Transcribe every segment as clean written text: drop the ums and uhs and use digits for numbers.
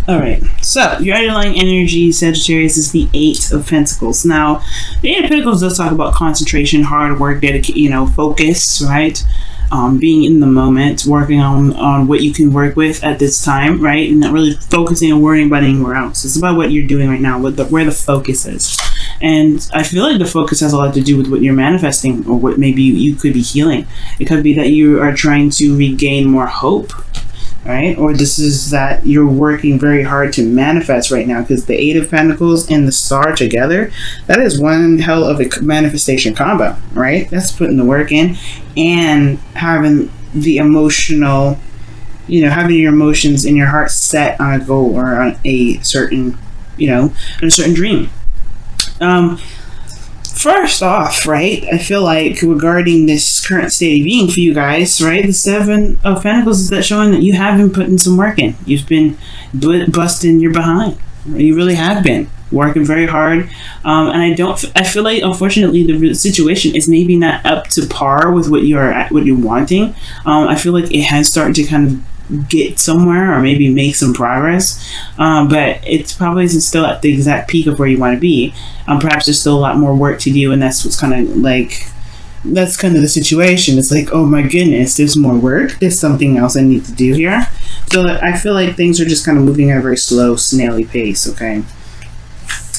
All right. So your underlying energy, Sagittarius, is the Eight of Pentacles. Now, the Eight of Pentacles does talk about concentration, hard work, dedication, focus, right? Being in the moment, working on what you can work with at this time, right? And not really focusing and worrying about anywhere else. It's about what you're doing right now, where the focus is. And I feel like the focus has a lot to do with what you're manifesting, or what maybe you could be healing. It could be that you are trying to regain more hope, right? Or this is that you're working very hard to manifest right now, because the Eight of Pentacles and the Star together, that is one hell of a manifestation combo, right? That's putting the work in and having the emotional, having your emotions and your heart set on a goal or on a certain, on a certain dream. First off, right, I feel like regarding this current state of being for you guys, right, the Seven of Pentacles is that showing that you have been putting some work in. You've been busting your behind. You really have been working very hard. And I feel like, unfortunately, the situation is maybe not up to par with what you're wanting. I feel like it has started to kind of get somewhere, or maybe make some progress, but it's probably still at the exact peak of where you want to be. Perhaps there's still a lot more work to do, and that's what's kind of like, that's kind of the situation. It's like, oh my goodness, there's more work, there's something else I need to do here. So I feel like things are just kind of moving at a very slow, snaily pace. Okay,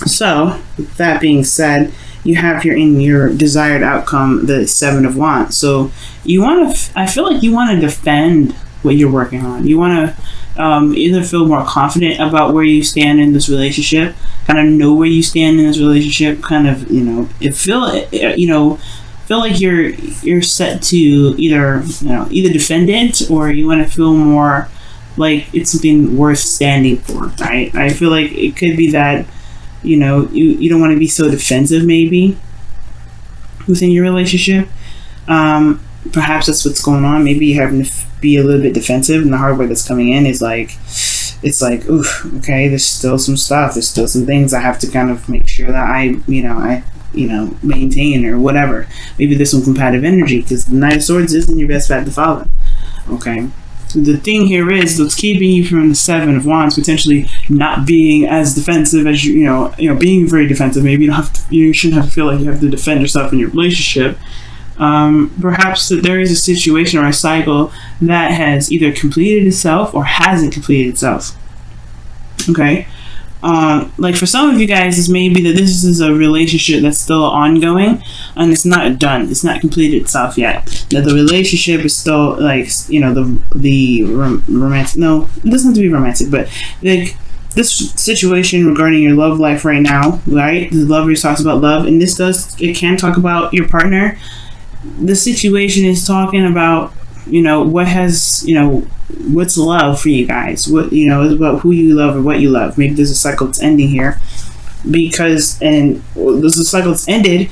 so with that being said, you have here in your desired outcome the Seven of Wands. So you want to, I feel like you want to defend what you're working on. You want to either feel more confident about where you stand in this relationship, kind of know where you stand in this relationship, kind of, feel like you're set to either defend it, or you want to feel more like it's something worth standing for, right? I feel like it could be that, you don't want to be so defensive maybe within your relationship. Perhaps that's what's going on. Maybe you're having to be a little bit defensive, and the hardware that's coming in is like, it's like, oof, okay, there's still some stuff, there's still some things I have to kind of make sure that I maintain, or whatever. Maybe there's some competitive energy, because the Knight of Swords isn't your best path to follow. Okay, so the thing here is what's keeping you from the Seven of Wands potentially not being as defensive as being very defensive. Maybe you shouldn't have to feel like you have to defend yourself in your relationship. Perhaps that there is a situation or a cycle that has either completed itself or hasn't completed itself. Okay, like for some of you guys, it's maybe that this is a relationship that's still ongoing and it's not done, it's not completed itself yet. That the relationship is still like, the romantic. No, it doesn't have to be romantic, but like this situation regarding your love life right now, right? The Lovers talks about love, and it can talk about your partner. The situation is talking about, what's love for you guys? What, is about who you love or what you love. Maybe there's a cycle that's ending here there's a cycle that's ended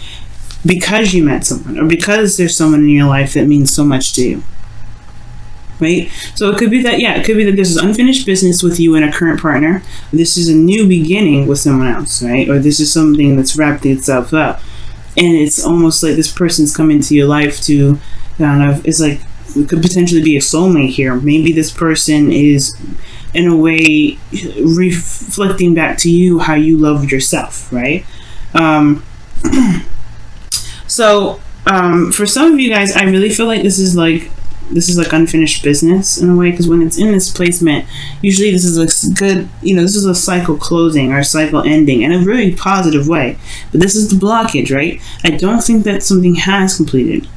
because you met someone, or because there's someone in your life that means so much to you. Right? So it could be that, this is unfinished business with you and a current partner. This is a new beginning with someone else, right? Or this is something that's wrapped itself up. And it's almost like this person's come into your life to kind of, it's like, it could potentially be a soulmate here. Maybe this person is, in a way, reflecting back to you how you love yourself, right? So, for some of you guys, I really feel like this is like unfinished business in a way, because when it's in this placement, usually this is a good, this is a cycle closing or a cycle ending in a really positive way. But this is the blockage, right? I don't think that something has completed,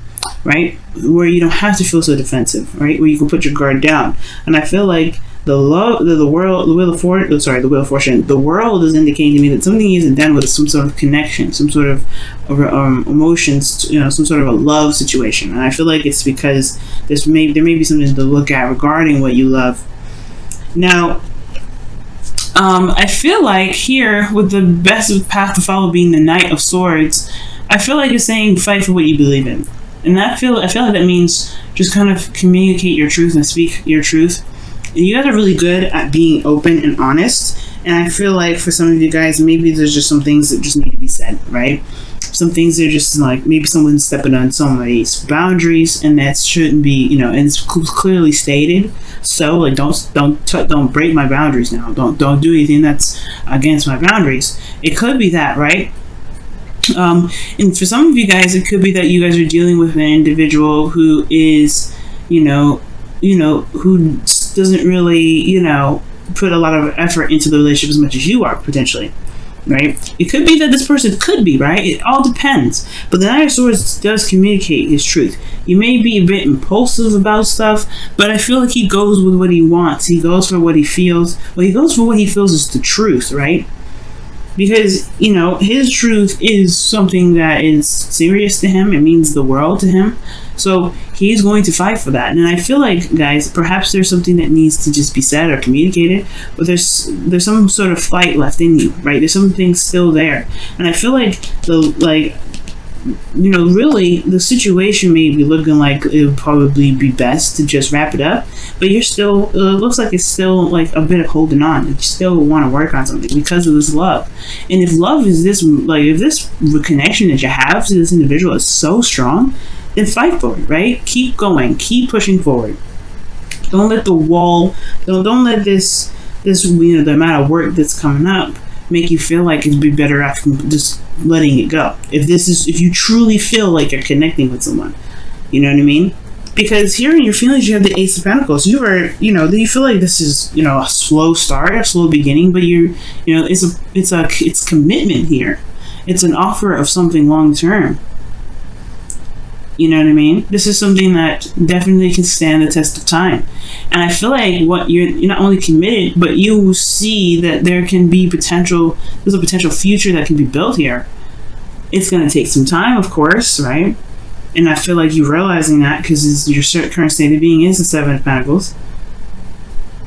right? Where you don't have to feel so defensive, right? Where you can put your guard down. And I feel like the Wheel of Fortune, the world is indicating to me that something isn't done with some sort of connection, some sort of emotions, some sort of a love situation. And I feel like it's because there may be something to look at regarding what you love. Now, I feel like here, with the best path to follow being the Knight of Swords, I feel like it's saying fight for what you believe in. And I feel like that means just kind of communicate your truth and speak your truth. You guys are really good at being open and honest, and I feel like for some of you guys, maybe there's just some things that just need to be said, right? some things are just like maybe someone's stepping on somebody's boundaries, and that shouldn't be, you know, and it's clearly stated. So like, don't break my boundaries now. Don't do anything that's against my boundaries. It could be that, right? And for some of you guys, it could be that you guys are dealing with an individual who is, you know, who doesn't really, you know, put a lot of effort into the relationship as much as you are, potentially, right? It could be that this person could be, right? It all depends. But the Knight of Swords does communicate his truth. You may be a bit impulsive about stuff, but I feel like he goes with what he wants. He goes for what he feels. Well, he goes for what he feels is the truth, right? Because, you know, his truth is something that is serious to him. It means the world to him. So he's going to fight for that. And I feel like, guys, perhaps there's something that needs to just be said or communicated, but there's some sort of fight left in you, right? There's something still there. And I feel like you know, really, the situation may be looking like it would probably be best to just wrap it up, but you're still, it looks like it's still like a bit of holding on. You still want to work on something because of this love. And if love is this, like, if this connection that you have to this individual is so strong, then fight for it, right? Keep going, keep pushing forward. Don't let the wall, don't let this, you know, the amount of work that's coming up make you feel like it'd be better off just letting it go. If you truly feel like you're connecting with someone, you know what I mean? Because here in your feelings, you have the Ace of Pentacles. You feel like this is, you know, a slow start, a slow beginning, but it's commitment here. It's an offer of something long term. You know what I mean? This is something that definitely can stand the test of time. And I feel like what you're not only committed, but you see that there can be potential, there's a potential future that can be built here. It's going to take some time, of course, right? And I feel like you're realizing that because your current state of being is the Seven of Pentacles.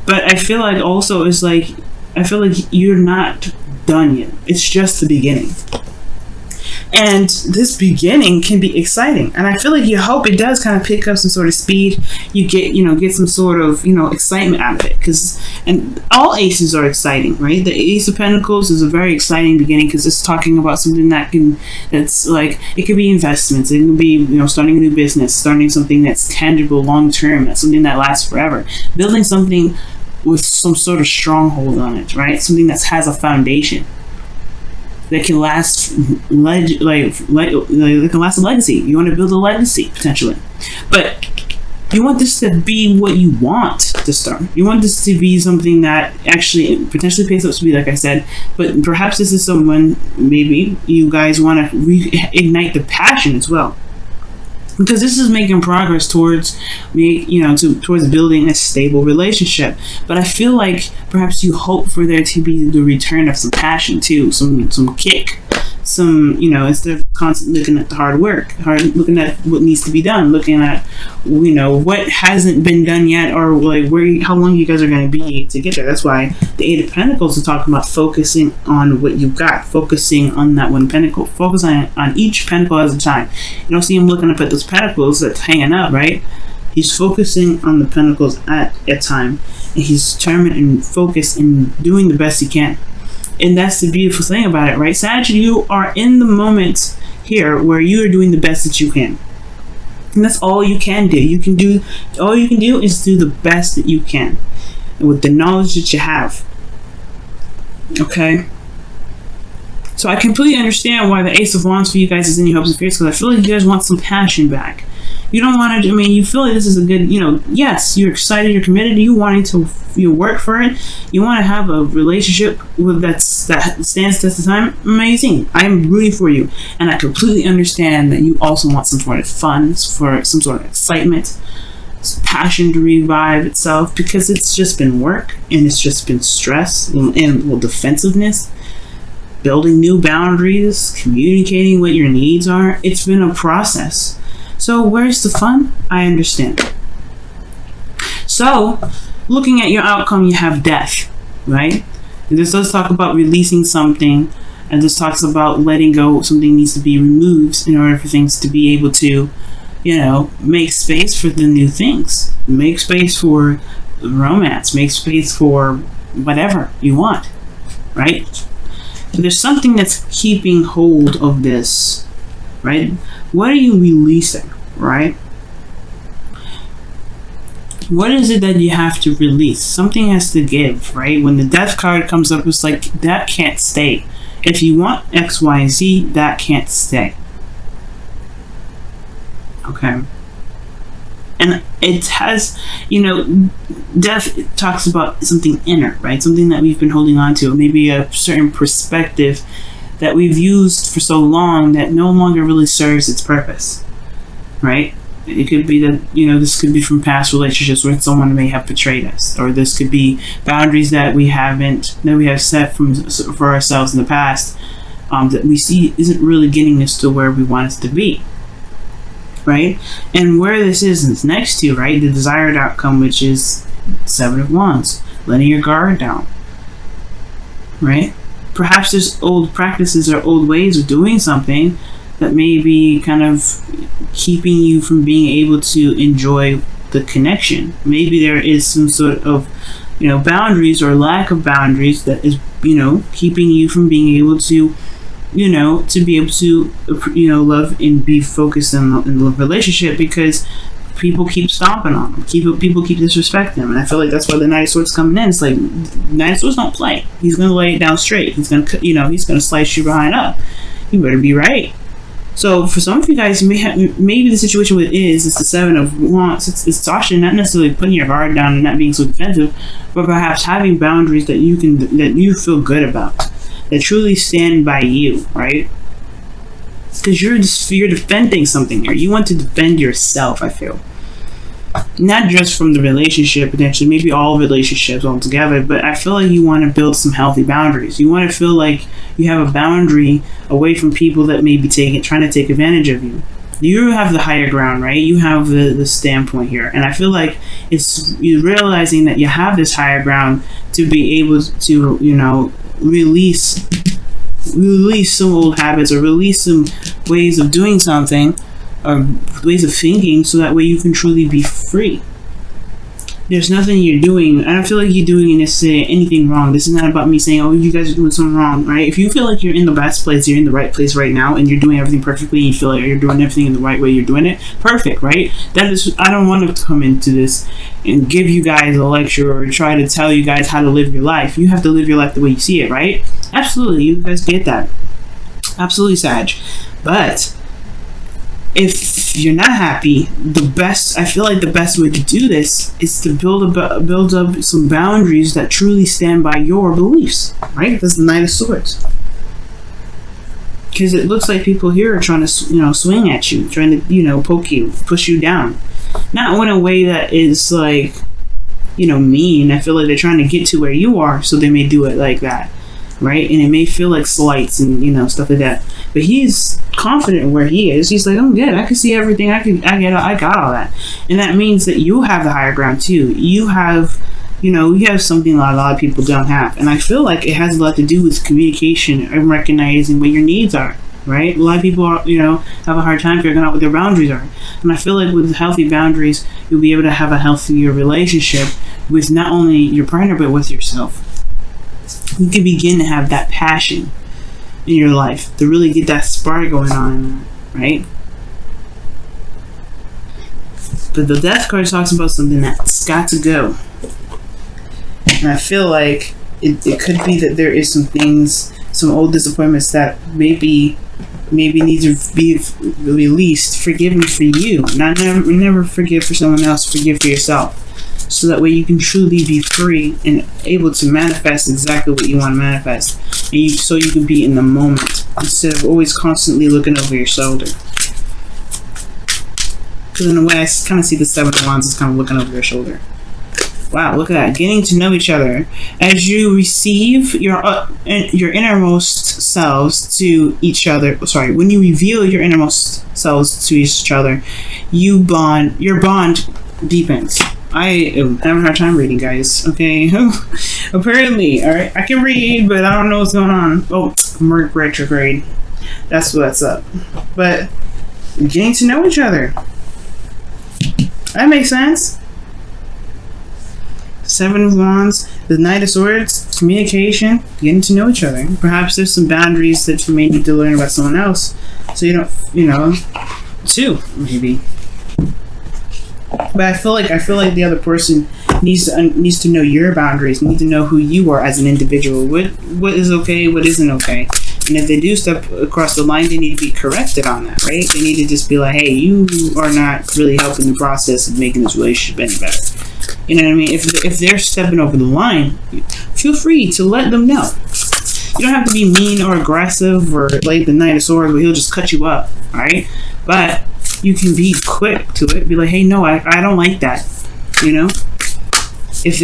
But I feel like also it's like, I feel like you're not done yet. It's just the beginning. And this beginning can be exciting, and I feel like you hope it does kind of pick up some sort of speed. You get some sort of, you know, excitement out of it, and all aces are exciting, right? The Ace of Pentacles is a very exciting beginning because it's talking about something that's like, it could be investments, it could be, you know, starting a new business, starting something that's tangible, long term, that's something that lasts forever, building something with some sort of stronghold on it, right? Something that has a foundation that can last, like it can last a legacy. You want to build a legacy, potentially. But you want this to be what you want to start. You want this to be something that actually potentially pays up speed, like I said. But perhaps this is someone, maybe you guys want to reignite the passion as well. Because this is making progress towards towards building a stable relationship. But I feel like perhaps you hope for there to be the return of some passion too, some kick, instead of constantly looking at the hard work, looking at what needs to be done, looking at, you know, what hasn't been done yet, or like how long you guys are going to be to get there. That's why the Eight of Pentacles is talking about focusing on what you've got, focusing on that one pentacle, focus on each pentacle at a time. You don't see him looking up at those pentacles that's hanging up, right? He's focusing on the pentacles at a time, and he's determined and focused in doing the best he can. And that's the beautiful thing about it, right? Sag, you are in the moment here where you are doing the best that you can. And that's all you can do. All you can do is do the best that you can, and with the knowledge that you have. Okay? So I completely understand why the Ace of Wands for you guys is in your hopes and fears, because I feel like you guys want some passion back. You don't want to, you feel like this is a good, yes, you're excited, you're committed, you wanting to work for it, you want to have a relationship that stands the test of time. Amazing. I'm rooting for you. And I completely understand that you also want some sort of fun, for some sort of excitement, some passion to revive itself, because it's just been work, and it's just been stress and defensiveness, building new boundaries, communicating what your needs are. It's been a process. So where's the fun? I understand. So, looking at your outcome, you have death, right? This does talk about releasing something, and this talks about letting go. Something needs to be removed in order for things to be able to, make space for the new things. Make space for romance. Make space for whatever you want, right? But there's something that's keeping hold of this right? What are you releasing, right? What is it that you have to release? Something has to give, right? When the death card comes up, it's like, that can't stay. If you want X, Y, and Z, that can't stay. Okay. And it has, death talks about something inner, right? Something that we've been holding on to. Maybe a certain perspective that we've used for so long that no longer really serves its purpose, right? It could be that, this could be from past relationships where someone may have betrayed us. Or this could be boundaries that we have set for ourselves in the past that we see isn't really getting us to where we want us to be. Right? And where this is next to, right? The desired outcome, which is 7 of Wands. Letting your guard down. Right? Perhaps there's old practices or old ways of doing something that may be kind of keeping you from being able to enjoy the connection. Maybe there is some sort of, boundaries or lack of boundaries that is, keeping you from being able to, to be able to, love and be focused in the relationship, because people keep stomping on them. People keep disrespecting them. And I feel like that's why the Knight of Swords coming in. It's like, Knight of Swords don't play. He's going to lay it down straight. He's going to, he's going to slice you behind up. You better be right. So for some of you guys, maybe the situation with it's the 7 of Wands. It's actually not necessarily putting your guard down and not being so defensive, but perhaps having boundaries that you feel good about, that truly stand by you, right? Because you're defending something here. You want to defend yourself, I feel. Not just from the relationship, potentially, maybe all relationships altogether, but I feel like you want to build some healthy boundaries. You want to feel like you have a boundary away from people that may be trying to take advantage of you. You have the higher ground, right? You have the standpoint here. And I feel like it's you realizing that you have this higher ground to be able to, release some old habits or release some ways of doing something or ways of thinking, so that way you can truly be free. There's nothing you're doing. I don't feel like you're doing necessarily anything wrong. This is not about me saying, oh, you guys are doing something wrong, right? If you feel like you're in the best place, you're in the right place right now, and you're doing everything perfectly, and you feel like you're doing everything in the right way, you're doing it perfect, right? That is, I don't want to come into this and give you guys a lecture or try to tell you guys how to live your life. You have to live your life the way you see it, right? Absolutely, you guys get that. Absolutely, Sag. But if you're not happy, I feel like the best way to do this is to build up some boundaries that truly stand by your beliefs, right? That's the Knight of Swords. Because it looks like people here are trying to, swing at you, trying to, poke you, push you down. Not in a way that is like, mean. I feel like they're trying to get to where you are, so they may do it like that. Right? And it may feel like slights and stuff like that, but he's confident in where he is. He's like, I'm good, I can see everything, I got all that. And that means that you have the higher ground too. You have something a lot of people don't have. And I feel like it has a lot to do with communication and recognizing what your needs are, right? A lot of people are, have a hard time figuring out what their boundaries are. And I feel like with healthy boundaries, you'll be able to have a healthier relationship with not only your partner, but with yourself. You can begin to have that passion in your life, to really get that spark going on, right? But the Death card talks about something that's got to go. And I feel like it could be that there is some old disappointments that maybe need to be released, forgiven for you. Never forgive for someone else, forgive for yourself. So that way you can truly be free and able to manifest exactly what you want to manifest. And so you can be in the moment instead of always constantly looking over your shoulder. Because in a way, I kind of see the 7 of Wands as kind of looking over your shoulder. Wow, look at that. Getting to know each other. As you receive your innermost selves to each other. Sorry, when you reveal your innermost selves to each other, your bond deepens. I am having a hard time reading, guys. Okay, apparently, all right. I can read, but I don't know what's going on. Oh, Mercury retrograde. That's what's up. But getting to know each other. That makes sense. Seven of Wands, the Knight of Swords, communication, getting to know each other. Perhaps there's some boundaries that you may need to learn about someone else, so you don't, too, maybe. But I feel like the other person needs to know your boundaries, need to know who you are as an individual. What is okay, what isn't okay. And if they do step across the line, they need to be corrected on that, right? They need to just be like, hey, you are not really helping the process of making this relationship any better. You know what I mean? If they're stepping over the line, feel free to let them know. You don't have to be mean or aggressive or like the Knight of Swords where he'll just cut you up, alright? But you can be quick to it. Be like, hey, no, I don't like that. If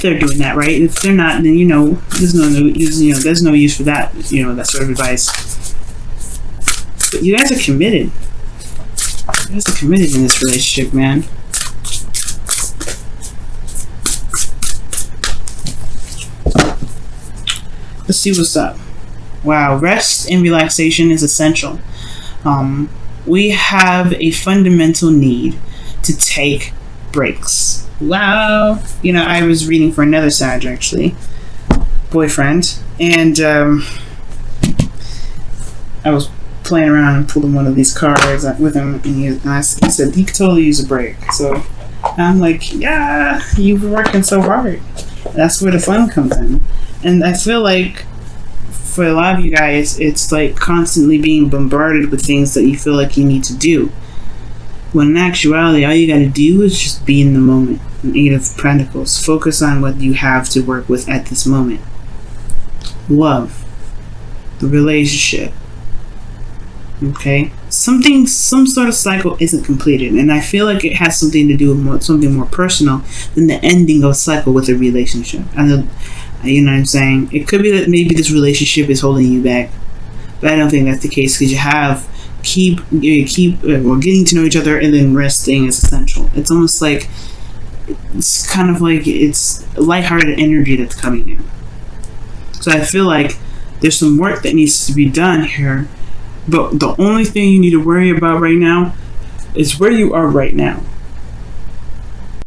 they're doing that, right? If they're not, then there's no use for that. That sort of advice. But you guys are committed. You guys are committed in this relationship, man. Let's see what's up. Wow, rest and relaxation is essential. We have a fundamental need to take breaks. Wow. I was reading for another Sag, actually. Boyfriend. And I was playing around and pulling one of these cards with him. And he said he could totally use a break. So I'm like, yeah, you've been working so hard. That's where the fun comes in. And I feel like for a lot of you guys, it's like constantly being bombarded with things that you feel like you need to do. When in actuality, all you gotta do is just be in the moment. An Eight of Pentacles. Focus on what you have to work with at this moment. Love. The relationship. Okay? Some sort of cycle isn't completed. And I feel like it has something to do with something more personal than the ending of a cycle with a relationship. You know what I'm saying? It could be that maybe this relationship is holding you back. But I don't think that's the case because getting to know each other and then resting is essential. It's almost like it's kind of like it's lighthearted energy that's coming in. So I feel like there's some work that needs to be done here, but the only thing you need to worry about right now is where you are right now.